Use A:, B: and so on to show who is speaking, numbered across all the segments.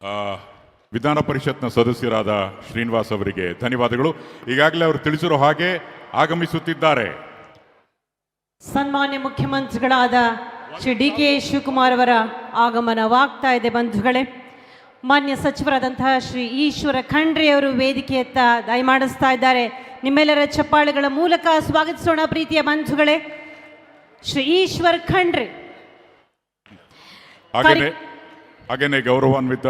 A: ಆ, ವಿಧಾನ ಪರಿಷತ್ನ ಸದಸ್ಯರಾದ ಶ್ರೀನಿವಾಸ್ ಅವರಿಗೆ ಧನ್ಯವಾದಗಳು. ಈಗಾಗಲೇ ಅವರು ತಿಳಿಸಿರೋ ಹಾಗೆ ಆಗಮಿಸುತ್ತಿದ್ದಾರೆ.
B: ಸನ್ಮಾನ್ಯ ಮುಖ್ಯಮಂತ್ರಿಗಳಾದ ಶ್ರೀ ಡಿ.ಕೆ. ಶಿವಕುಮಾರ್ ಅವರ ಆಗಮನವಾಗ್ತಾ ಇದೆ. ಬಂಧುಗಳೇ, ಮಾನ್ಯ ಸಚಿವರಾದಂತಹ ಶ್ರೀ ಈಶ್ವರ ಖಂಡ್ರೆ ಅವರು ವೇದಿಕೆಯತ್ತ ದಯಮಾಡಿಸ್ತಾ ಇದ್ದಾರೆ. ನಿಮ್ಮೆಲ್ಲರ ಚಪ್ಪಾಳೆಗಳ ಮೂಲಕ ಸ್ವಾಗತಿಸೋಣ ಪ್ರೀತಿಯ ಬಂಧುಗಳೇ. ಶ್ರೀ ಈಶ್ವರ್ ಖಂಡ್ರೆ.
A: ಹಾಗೇನೆ ಗೌರವಾನ್ವಿತ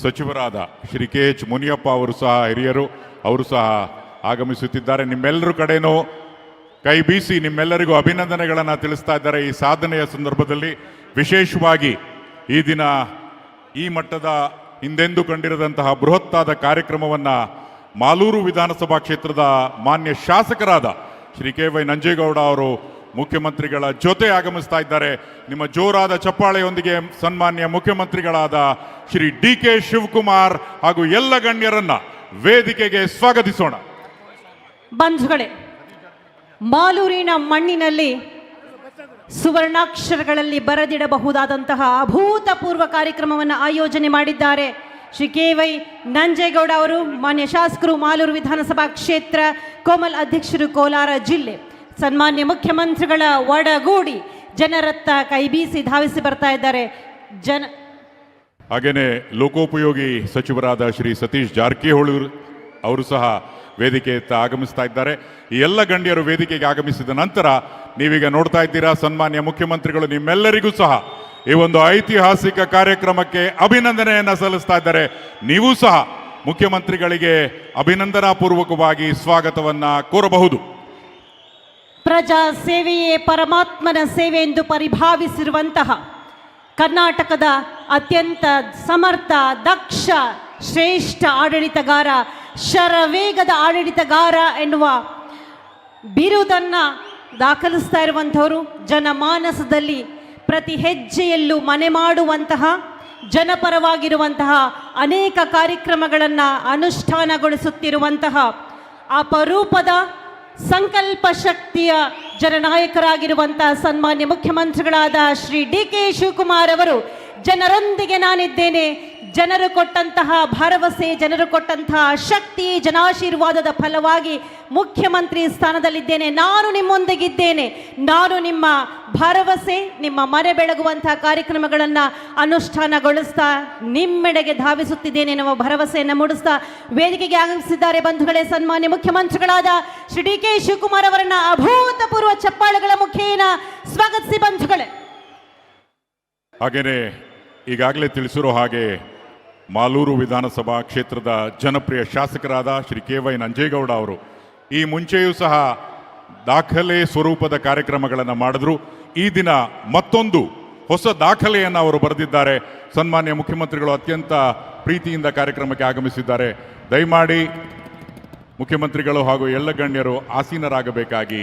A: ಸಚಿವರಾದ ಶ್ರೀ ಕೆ.ಎಚ್. ಮುನಿಯಪ್ಪ ಅವರು ಸಹ ಹಿರಿಯರು, ಅವರು ಸಹ ಆಗಮಿಸುತ್ತಿದ್ದಾರೆ. ನಿಮ್ಮೆಲ್ಲರ ಕಡೆನೂ ಕೈ ಬೀಸಿ ನಿಮ್ಮೆಲ್ಲರಿಗೂ ಅಭಿನಂದನೆಗಳನ್ನು ತಿಳಿಸ್ತಾ ಇದ್ದಾರೆ. ಈ ಸಾಧನೆಯ ಸಂದರ್ಭದಲ್ಲಿ ವಿಶೇಷವಾಗಿ ಈ ದಿನ ಈ ಮಟ್ಟದ ಹಿಂದೆಂದೂ ಕಂಡಿರದಂತಹ ಬೃಹತ್ತಾದ ಕಾರ್ಯಕ್ರಮವನ್ನು ಮಾಲೂರು ವಿಧಾನಸಭಾ ಕ್ಷೇತ್ರದ ಮಾನ್ಯ ಶಾಸಕರಾದ ಶ್ರೀ ಕೆ.ವೈ. ನಂಜೇಗೌಡ ಅವರು ಮುಖ್ಯಮಂತ್ರಿಗಳ ಜೊತೆ ಆಗಮಿಸ್ತಾ ಇದ್ದಾರೆ. ನಿಮ್ಮ ಜೋರಾದ ಚಪ್ಪಾಳೆಯೊಂದಿಗೆ ಸನ್ಮಾನ್ಯ ಮುಖ್ಯಮಂತ್ರಿಗಳಾದ ಶ್ರೀ ಡಿ.ಕೆ. ಶಿವಕುಮಾರ್ ಹಾಗೂ ಎಲ್ಲ ಗಣ್ಯರನ್ನ ವೇದಿಕೆಗೆ ಸ್ವಾಗತಿಸೋಣ.
B: ಬಂಧುಗಳೇ, ಮಾಲೂರಿನ ಮಣ್ಣಿನಲ್ಲಿ ಸುವರ್ಣಾಕ್ಷರಗಳಲ್ಲಿ ಬರೆದಿಡಬಹುದಾದಂತಹ ಅಭೂತಪೂರ್ವ ಕಾರ್ಯಕ್ರಮವನ್ನು ಆಯೋಜನೆ ಮಾಡಿದ್ದಾರೆ ಶ್ರೀ ಕೆ.ವೈ. ನಂಜೇಗೌಡ ಅವರು, ಮಾನ್ಯ ಶಾಸಕರು, ಮಾಲೂರು ವಿಧಾನಸಭಾ ಕ್ಷೇತ್ರ, ಕೋಮಲ್ ಅಧ್ಯಕ್ಷರು, ಕೋಲಾರ ಜಿಲ್ಲೆ. ಸನ್ಮಾನ್ಯ ಮುಖ್ಯಮಂತ್ರಿಗಳ ಒಡಗೂಡಿ ಜನರತ್ತ ಕೈ ಬೀಸಿ ಧಾವಿಸಿ ಬರ್ತಾ ಇದ್ದಾರೆ.
A: ಹಾಗೇನೆ ಲೋಕೋಪಯೋಗಿ ಸಚಿವರಾದ ಶ್ರೀ ಸತೀಶ್ ಜಾರಕಿಹೊಳಿ ಅವರು ಸಹ ವೇದಿಕೆಯತ್ತ ಆಗಮಿಸ್ತಾ ಇದ್ದಾರೆ. ಈ ಎಲ್ಲ ಗಣ್ಯರು ವೇದಿಕೆಗೆ ಆಗಮಿಸಿದ ನಂತರ ನೀವೀಗ ನೋಡ್ತಾ ಇದ್ದೀರಾ, ಸನ್ಮಾನ್ಯ ಮುಖ್ಯಮಂತ್ರಿಗಳು ನಿಮ್ಮೆಲ್ಲರಿಗೂ ಸಹ ಈ ಒಂದು ಐತಿಹಾಸಿಕ ಕಾರ್ಯಕ್ರಮಕ್ಕೆ ಅಭಿನಂದನೆಯನ್ನ ಸಲ್ಲಿಸ್ತಾ ಇದ್ದಾರೆ. ನೀವು ಸಹ ಮುಖ್ಯಮಂತ್ರಿಗಳಿಗೆ ಅಭಿನಂದನಾ ಪೂರ್ವಕವಾಗಿ ಸ್ವಾಗತವನ್ನ ಕೋರಬಹುದು.
B: ಪ್ರಜಾ ಸೇವೆಯೇ ಪರಮಾತ್ಮನ ಸೇವೆ ಎಂದು ಪರಿಭಾವಿಸಿರುವಂತಹ ಕರ್ನಾಟಕದ ಅತ್ಯಂತ ಸಮರ್ಥ, ದಕ್ಷ, ಶ್ರೇಷ್ಠ ಆಡಳಿತಗಾರ, ಶರವೇಗದ ಆಡಳಿತಗಾರ ಎನ್ನುವ ಬಿರುದನ್ನು ದಾಖಲಿಸ್ತಾ ಇರುವಂಥವರು, ಜನಮಾನಸದಲ್ಲಿ ಪ್ರತಿ ಹೆಜ್ಜೆಯಲ್ಲೂ ಮನೆ ಮಾಡುವಂತಹ, ಜನಪರವಾಗಿರುವಂತಹ ಅನೇಕ ಕಾರ್ಯಕ್ರಮಗಳನ್ನು ಅನುಷ್ಠಾನಗೊಳಿಸುತ್ತಿರುವಂತಹ ಅಪರೂಪದ ಸಂಕಲ್ಪ ಶಕ್ತಿಯ ಜನನಾಯಕರಾಗಿರುವಂತಹ ಸನ್ಮಾನ್ಯ ಮುಖ್ಯಮಂತ್ರಿಗಳಾದ ಶ್ರೀ ಡಿ.ಕೆ. ಶಿವಕುಮಾರ್ ಅವರು, ಜನರೊಂದಿಗೆ ನಾನಿದ್ದೇನೆ, ಜನರು ಕೊಟ್ಟಂತಹ ಭರವಸೆ, ಜನರು ಕೊಟ್ಟಂತಹ ಶಕ್ತಿ, ಜನಾಶೀರ್ವಾದದ ಫಲವಾಗಿ ಮುಖ್ಯಮಂತ್ರಿ ಸ್ಥಾನದಲ್ಲಿದ್ದೇನೆ, ನಾನು ನಿಮ್ಮೊಂದಿಗಿದ್ದೇನೆ, ನಾನು ನಿಮ್ಮ ಭರವಸೆ, ನಿಮ್ಮ ಮನೆ ಬೆಳಗುವಂತಹ ಕಾರ್ಯಕ್ರಮಗಳನ್ನು ಅನುಷ್ಠಾನಗೊಳಿಸ್ತಾ ನಿಮ್ಮೆಡೆಗೆ ಧಾವಿಸುತ್ತಿದ್ದೇನೆ ಎನ್ನುವ ಭರವಸೆಯನ್ನು ಮೂಡಿಸ್ತಾ ವೇದಿಕೆಗೆ ಆಗಮಿಸಿದ್ದಾರೆ. ಬಂಧುಗಳೇ, ಸನ್ಮಾನ್ಯ ಮುಖ್ಯಮಂತ್ರಿಗಳಾದ ಶ್ರೀ ಡಿ.ಕೆ. ಶಿವಕುಮಾರ್ ಅವರನ್ನ ಅಭೂತಪೂರ್ವ ಚಪ್ಪಾಳೆಗಳ ಮುಖೇನ ಸ್ವಾಗತಿಸಿ. ಬಂಧುಗಳೇ,
A: ಹಾಗೇನೆ ಈಗಾಗಲೇ ತಿಳಿಸಿರೋ ಹಾಗೆ ಮಾಲೂರು ವಿಧಾನಸಭಾ ಕ್ಷೇತ್ರದ ಜನಪ್ರಿಯ ಶಾಸಕರಾದ ಶ್ರೀ ಕೆ.ವೈ. ನಂಜೇಗೌಡ ಅವರು ಈ ಮುಂಚೆಯೂ ಸಹ ದಾಖಲೆ ಸ್ವರೂಪದ ಕಾರ್ಯಕ್ರಮಗಳನ್ನು ಮಾಡಿದ್ರು. ಈ ದಿನ ಮತ್ತೊಂದು ಹೊಸ ದಾಖಲೆಯನ್ನು ಅವರು ಬರೆದಿದ್ದಾರೆ. ಸನ್ಮಾನ್ಯ ಮುಖ್ಯಮಂತ್ರಿಗಳು ಅತ್ಯಂತ ಪ್ರೀತಿಯಿಂದ ಕಾರ್ಯಕ್ರಮಕ್ಕೆ ಆಗಮಿಸಿದ್ದಾರೆ. ದಯಮಾಡಿ ಮುಖ್ಯಮಂತ್ರಿಗಳು ಹಾಗೂ ಎಲ್ಲ ಗಣ್ಯರು ಆಸೀನರಾಗಬೇಕಾಗಿ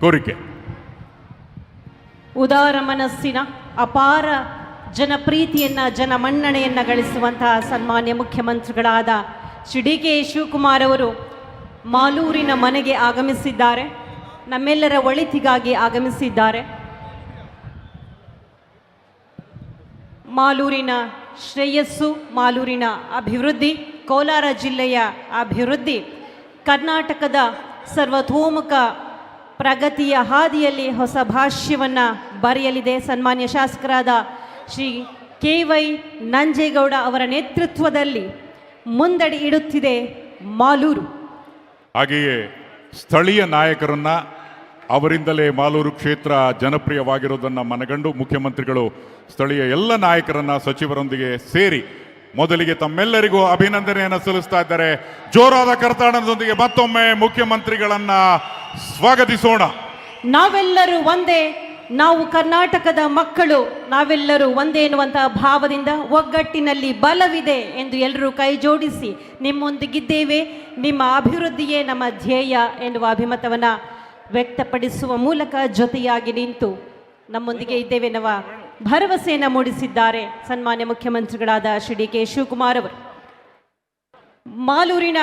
A: ಕೋರಿಕೆ.
B: ಉದಾರ ಮನಸ್ಸಿನ, ಅಪಾರ ಜನಪ್ರೀತಿಯನ್ನ, ಜನಮನ್ನಣೆಯನ್ನ ಗಳಿಸುವಂತಹ ಸನ್ಮಾನ್ಯ ಮುಖ್ಯಮಂತ್ರಿಗಳಾದ ಶ್ರೀ ಡಿ.ಕೆ. ಶಿವಕುಮಾರ್ ಅವರು ಮಾಲೂರಿನ ಮನೆಗೆ ಆಗಮಿಸಿದ್ದಾರೆ. ನಮ್ಮೆಲ್ಲರ ಒಳಿತಿಗಾಗಿ ಆಗಮಿಸಿದ್ದಾರೆ. ಮಾಲೂರಿನ ಶ್ರೇಯಸ್ಸು, ಮಾಲೂರಿನ ಅಭಿವೃದ್ಧಿ, ಕೋಲಾರ ಜಿಲ್ಲೆಯ ಅಭಿವೃದ್ಧಿ, ಕರ್ನಾಟಕದ ಸರ್ವತೋಮುಖ ಪ್ರಗತಿಯ ಹಾದಿಯಲ್ಲಿ ಹೊಸ ಭಾಷ್ಯವನ್ನು ಬರೆಯಲಿದೆ. ಸನ್ಮಾನ್ಯ ಶಾಸಕರಾದ ಶ್ರೀ ಕೆ.ವೈ. ನಂಜೇಗೌಡ ಅವರ ನೇತೃತ್ವದಲ್ಲಿ ಮುಂದಡಿ ಇಡುತ್ತಿದೆ ಮಾಲೂರು.
A: ಹಾಗೆಯೇ ಸ್ಥಳೀಯ ನಾಯಕರನ್ನ, ಅವರಿಂದಲೇ ಮಾಲೂರು ಕ್ಷೇತ್ರ ಜನಪ್ರಿಯವಾಗಿರೋದನ್ನು ಮನಗಂಡು ಮುಖ್ಯಮಂತ್ರಿಗಳು ಸ್ಥಳೀಯ ಎಲ್ಲ ನಾಯಕರನ್ನ ಸಚಿವರೊಂದಿಗೆ ಸೇರಿ ಮೊದಲಿಗೆ ತಮ್ಮೆಲ್ಲರಿಗೂ ಅಭಿನಂದನೆಯನ್ನು ಸಲ್ಲಿಸ್ತಾ ಇದ್ದಾರೆ. ಜೋರಾದ ಕರತಾಡನದೊಂದಿಗೆ ಮತ್ತೊಮ್ಮೆ ಮುಖ್ಯಮಂತ್ರಿಗಳನ್ನ ಸ್ವಾಗತಿಸೋಣ.
B: ನಾವೆಲ್ಲರೂ ಒಂದೇ, ನಾವು ಕರ್ನಾಟಕದ ಮಕ್ಕಳು, ನಾವೆಲ್ಲರೂ ಒಂದೇ ಎನ್ನುವಂತಹ ಭಾವದಿಂದ ಒಗ್ಗಟ್ಟಿನಲ್ಲಿ ಬಲವಿದೆ ಎಂದು ಎಲ್ಲರೂ ಕೈ ಜೋಡಿಸಿ ನಿಮ್ಮೊಂದಿಗಿದ್ದೇವೆ, ನಿಮ್ಮ ಅಭಿವೃದ್ಧಿಯೇ ನಮ್ಮ ಧ್ಯೇಯ ಎನ್ನುವ ಅಭಿಮತವನ್ನು ವ್ಯಕ್ತಪಡಿಸುವ ಮೂಲಕ ಜೊತೆಯಾಗಿ ನಿಂತು ನಮ್ಮೊಂದಿಗೆ ಇದ್ದೇವೆ ಎನ್ನುವ ಭರವಸೆಯನ್ನು ಮೂಡಿಸಿದ್ದಾರೆ ಸನ್ಮಾನ್ಯ ಮುಖ್ಯಮಂತ್ರಿಗಳಾದ ಶ್ರೀ ಡಿ.ಕೆ. ಶಿವಕುಮಾರ್ ಅವರು. ಮಾಲೂರಿನ